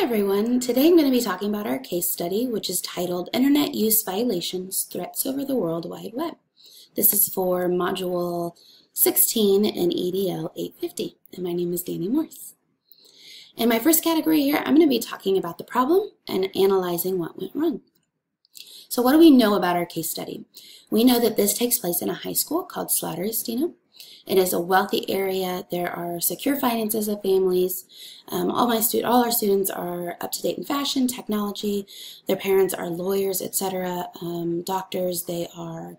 everyone, today I'm going to be talking about our case study, which is titled Internet Use Violations, Threats Over the World Wide Web. This is for Module 16 in EDL850, and my name is Danny Morse. In my first category here, I'm going to be talking about the problem and analyzing what went wrong. So what do we know about our case study? We know that this takes place in a high school called Slaughter-Estino. It is a wealthy area. There are secure finances of families. All our students are up to date in fashion, technology. Their parents are lawyers, etc., doctors. They are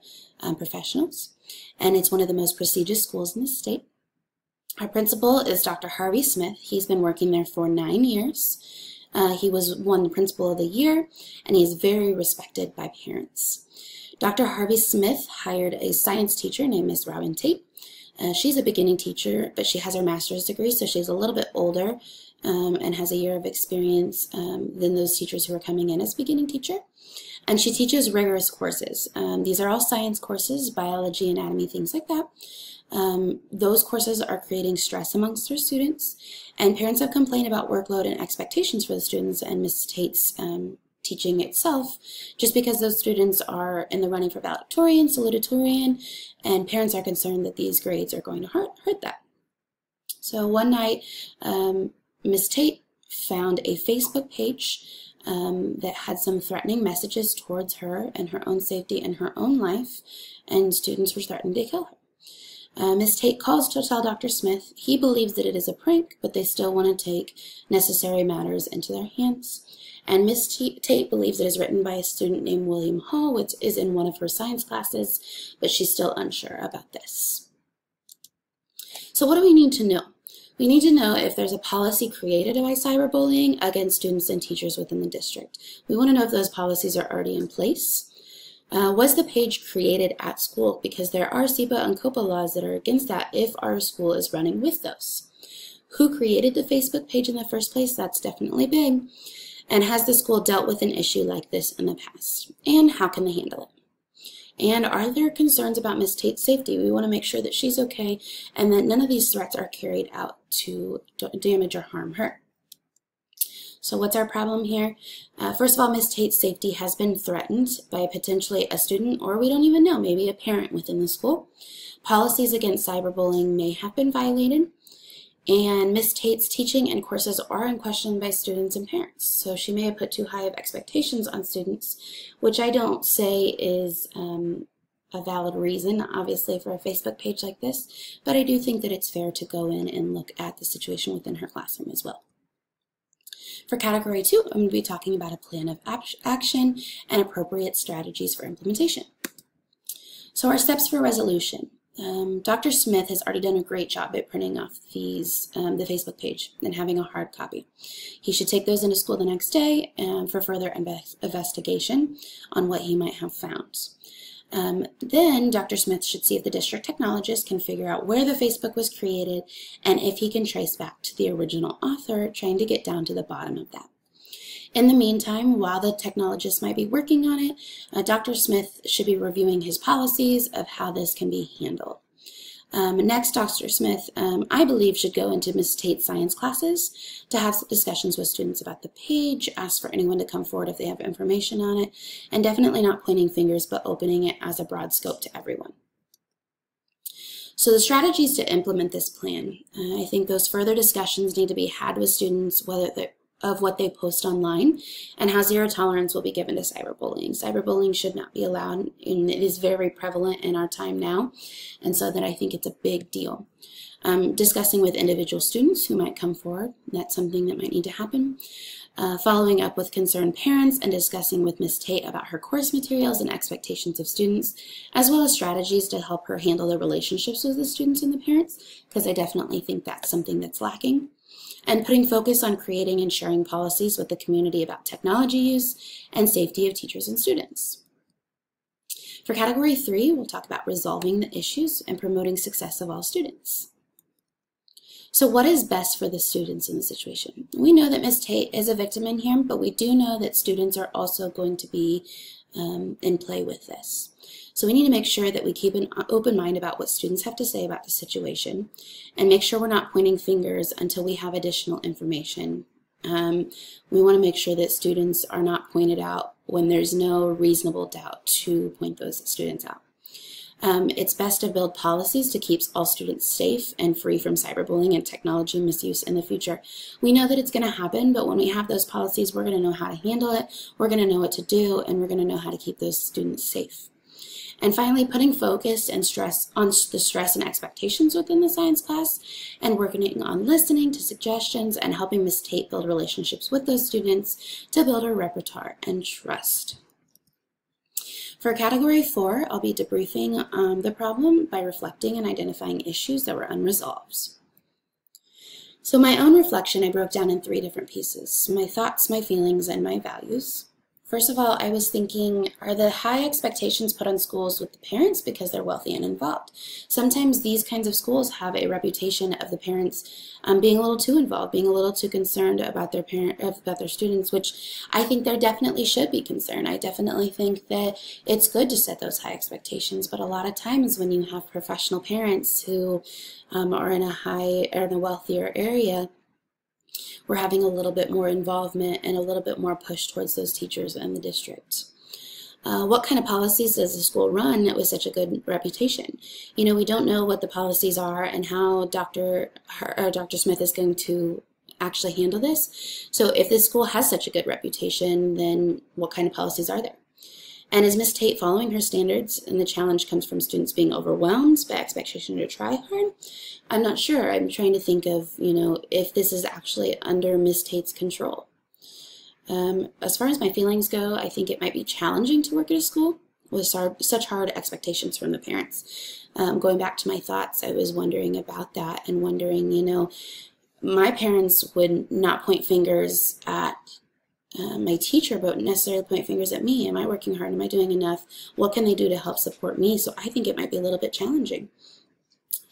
professionals. And it's one of the most prestigious schools in the state. Our principal is Dr. Harvey Smith. He's been working there for 9 years. He was won the Principal of the Year, and he's very respected by parents. Dr. Harvey Smith hired a science teacher named Miss Robin Tate. She's a beginning teacher, but she has her master's degree, so she's a little bit older and has a year of experience than those teachers who are coming in as beginning teacher. And she teaches rigorous courses. These are all science courses, biology, anatomy, things like that. Those courses are creating stress amongst her students, and parents have complained about workload and expectations for the students and Ms. Tate's teaching itself, just because those students are in the running for valedictorian, salutatorian, and parents are concerned that these grades are going to hurt that. So one night, Ms. Tate found a Facebook page that had some threatening messages towards her and her own safety and her own life, and students were threatening to kill her. Ms. Tate calls to tell Dr. Smith. He believes that it is a prank, but they still want to take necessary matters into their hands. And Ms. Tate believes it is written by a student named William Hall, which is in one of her science classes, but she's still unsure about this. So what do we need to know? We need to know if there's a policy created by cyberbullying against students and teachers within the district. We want to know if those policies are already in place. Was the page created at school? Because there are SEPA and COPA laws that are against that if our school is running with those. Who created the Facebook page in the first place? That's definitely big. And has the school dealt with an issue like this in the past? And how can they handle it? And are there concerns about Ms. Tate's safety? We want to make sure that she's okay and that none of these threats are carried out to damage or harm her. So what's our problem here? First of all, Ms. Tate's safety has been threatened by potentially a student, or we don't even know, maybe a parent within the school. Policies against cyberbullying may have been violated. And Ms. Tate's teaching and courses are in question by students and parents. So she may have put too high of expectations on students, which I don't say is a valid reason, obviously, for a Facebook page like this. But I do think that it's fair to go in and look at the situation within her classroom as well. For category 2, I'm going to be talking about a plan of action and appropriate strategies for implementation. So our steps for resolution. Dr. Smith has already done a great job at printing off the Facebook page and having a hard copy. He should take those into school the next day for further investigation on what he might have found. Then Dr. Smith should see if the district technologist can figure out where the Facebook was created and if he can trace back to the original author, trying to get down to the bottom of that. In the meantime, while the technologist might be working on it, Dr. Smith should be reviewing his policies of how this can be handled. Next, Dr. Smith, I believe, should go into Ms. Tate's science classes to have discussions with students about the page, ask for anyone to come forward if they have information on it, and definitely not pointing fingers, but opening it as a broad scope to everyone. So the strategies to implement this plan, I think those further discussions need to be had with students, of what they post online and how zero tolerance will be given to cyberbullying. Cyberbullying should not be allowed, and it is very prevalent in our time now, and so that I think it's a big deal. Discussing with individual students who might come forward, that's something that might need to happen. Following up with concerned parents and discussing with Ms. Tate about her course materials and expectations of students, as well as strategies to help her handle the relationships with the students and the parents, because I definitely think that's something that's lacking. And putting focus on creating and sharing policies with the community about technology use and safety of teachers and students. For category 3, we'll talk about resolving the issues and promoting success of all students. So what is best for the students in the situation? We know that Ms. Tate is a victim in here, but we do know that students are also going to be in play with this. So we need to make sure that we keep an open mind about what students have to say about the situation and make sure we're not pointing fingers until we have additional information We want to make sure that students are not pointed out when there's no reasonable doubt to point those students out. It's best to build policies to keep all students safe and free from cyberbullying and technology misuse in the future. We know that it's going to happen, but when we have those policies, we're going to know how to handle it, we're going to know what to do, and we're going to know how to keep those students safe. And finally, putting focus and stress on the stress and expectations within the science class, and working on listening to suggestions and helping Ms. Tate build relationships with those students to build her repertoire and trust. For Category 4, I'll be debriefing the problem by reflecting and identifying issues that were unresolved. So my own reflection I broke down in 3 different pieces: my thoughts, my feelings, and my values. First of all, I was thinking, are the high expectations put on schools with the parents because they're wealthy and involved? Sometimes these kinds of schools have a reputation of the parents being a little too involved, being a little too concerned about their students, which I think there definitely should be concern. I definitely think that it's good to set those high expectations, but a lot of times when you have professional parents who are in a wealthier area, we're having a little bit more involvement and a little bit more push towards those teachers and the district. What kind of policies does the school run with such a good reputation? You know, we don't know what the policies are and how Dr. Smith is going to actually handle this. So if this school has such a good reputation, then what kind of policies are there? And is Ms. Tate following her standards, and the challenge comes from students being overwhelmed by expectation to try hard? I'm not sure. I'm trying to think of, if this is actually under Ms. Tate's control. As far as my feelings go, I think it might be challenging to work at a school with such hard expectations from the parents. Going back to my thoughts, I was wondering about that and wondering, my parents would not point fingers at my teacher, but necessarily point fingers at me. Am I working hard? Am I doing enough? What can they do to help support me? So I think it might be a little bit challenging.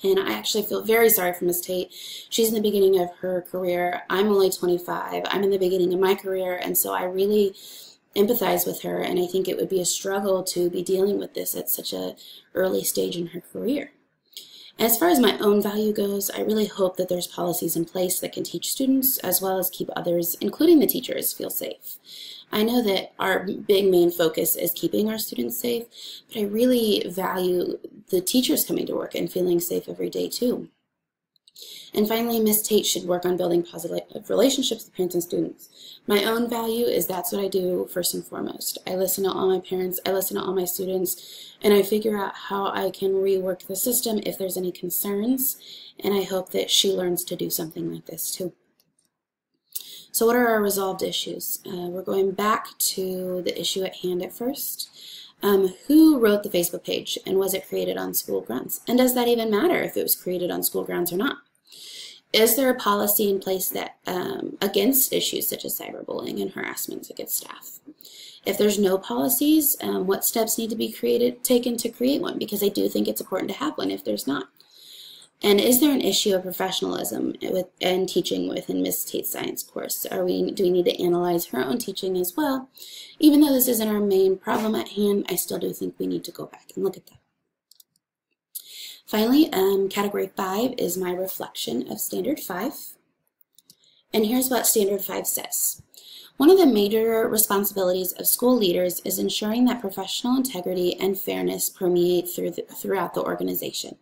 And I actually feel very sorry for Ms. Tate. She's in the beginning of her career. I'm only 25. I'm in the beginning of my career, and so I really empathize with her, and I think it would be a struggle to be dealing with this at such an early stage in her career. As far as my own value goes, I really hope that there's policies in place that can teach students as well as keep others, including the teachers, feel safe. I know that our big main focus is keeping our students safe, but I really value the teachers coming to work and feeling safe every day too. And finally, Ms. Tate should work on building positive relationships with parents and students. My own value is that's what I do first and foremost. I listen to all my parents, I listen to all my students, and I figure out how I can rework the system if there's any concerns, and I hope that she learns to do something like this too. So what are our resolved issues? We're going back to the issue at hand at first. Who wrote the Facebook page, and was it created on school grounds? And does that even matter if it was created on school grounds or not? Is there a policy in place that against issues such as cyberbullying and harassment against staff? If there's no policies, what steps need to be taken to create one? Because I do think it's important to have one if there's not. And is there an issue of professionalism and teaching within Ms. Tate's science course? Do we need to analyze her own teaching as well? Even though this isn't our main problem at hand, I still do think we need to go back and look at that. Finally, Category 5 is my reflection of Standard 5. And here's what Standard 5 says. One of the major responsibilities of school leaders is ensuring that professional integrity and fairness permeate throughout the organization.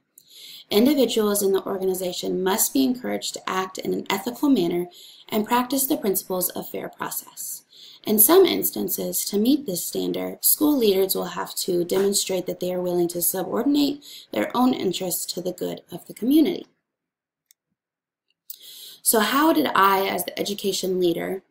Individuals in the organization must be encouraged to act in an ethical manner and practice the principles of fair process. In some instances, to meet this standard, school leaders will have to demonstrate that they are willing to subordinate their own interests to the good of the community. So how did I, as the education leader,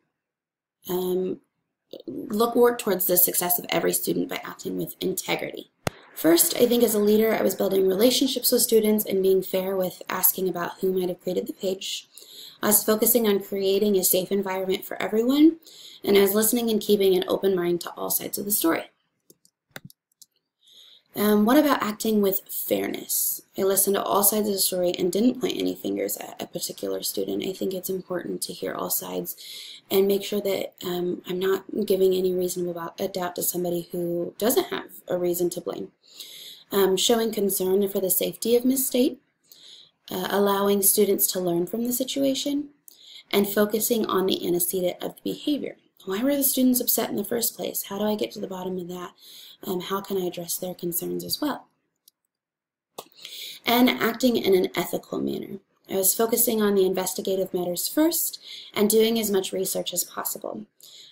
work towards the success of every student by acting with integrity? First, I think as a leader, I was building relationships with students and being fair with asking about who might have created the page. I was focusing on creating a safe environment for everyone, and I was listening and keeping an open mind to all sides of the story. What about acting with fairness? I listened to all sides of the story and didn't point any fingers at a particular student. I think it's important to hear all sides and make sure that I'm not giving any reasonable doubt to somebody who doesn't have a reason to blame. Showing concern for the safety of Ms. Tate, allowing students to learn from the situation, and focusing on the antecedent of the behavior. Why were the students upset in the first place? How do I get to the bottom of that? How can I address their concerns as well? And acting in an ethical manner. I was focusing on the investigative matters first and doing as much research as possible.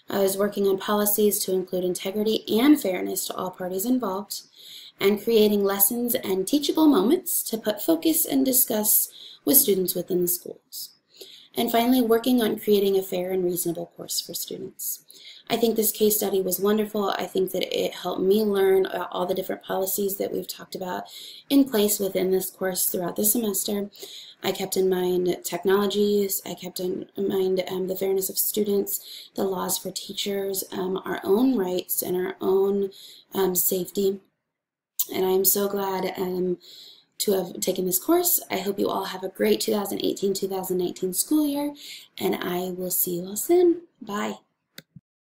I was working on policies to include integrity and fairness to all parties involved, and creating lessons and teachable moments to put focus and discuss with students within the schools. And finally, working on creating a fair and reasonable course for students. I think this case study was wonderful. I think that it helped me learn all the different policies that we've talked about in place within this course throughout the semester. I kept in mind technologies, I kept in mind the fairness of students, the laws for teachers, our own rights and our own safety. And I'm so glad to have taken this course. I hope you all have a great 2018-2019 school year, and I will see you all soon. Bye.